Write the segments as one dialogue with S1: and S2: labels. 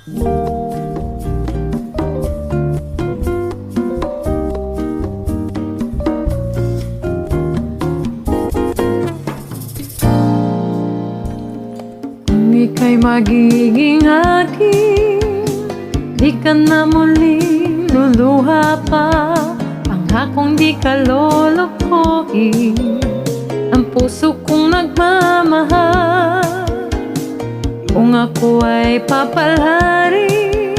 S1: Kung ika'y magiging akin, di ka na muling luluha pa. Pangakong di ka lolokohin ang puso kong nagmamahal. Kung ako ay papalharin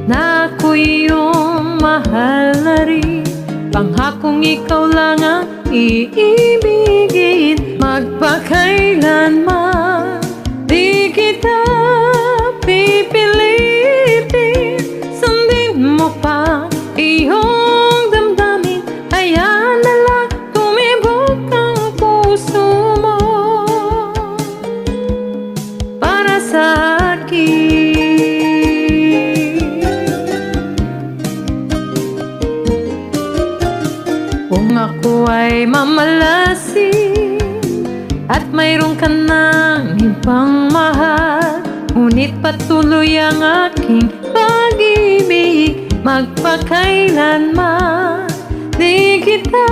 S1: na ako iyong mahal na rin, pangakong ikaw lang ang iibigin. Magpakailanman di kita pipilitin, sundin mo pa iyong damdamin. Hayaan na lang tumibok ang puso mo para sa akin. Kung ako ay mamalasin at mayroon ka ng ibang mahal, ngunit patuloy ang aking pag-ibig, magpakailanman di kita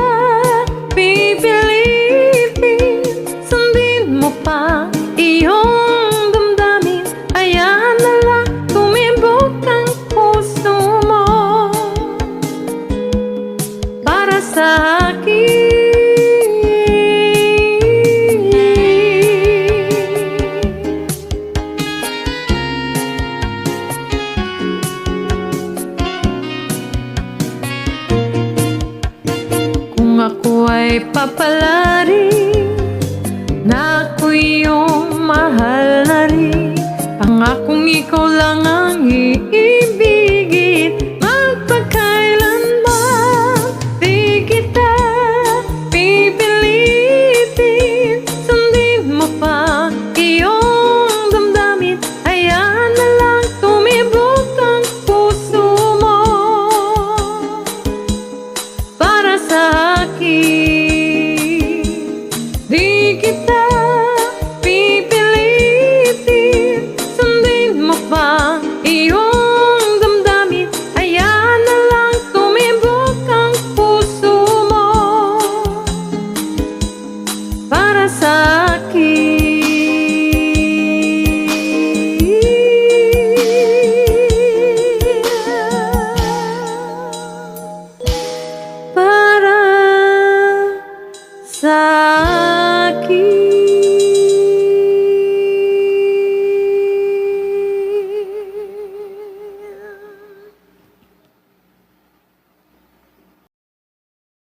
S1: pipilitin, sundin mo pa iyong damdamin. Hayaan na lang tumibok ang puso mo para sa akin. Kung ako ay papalari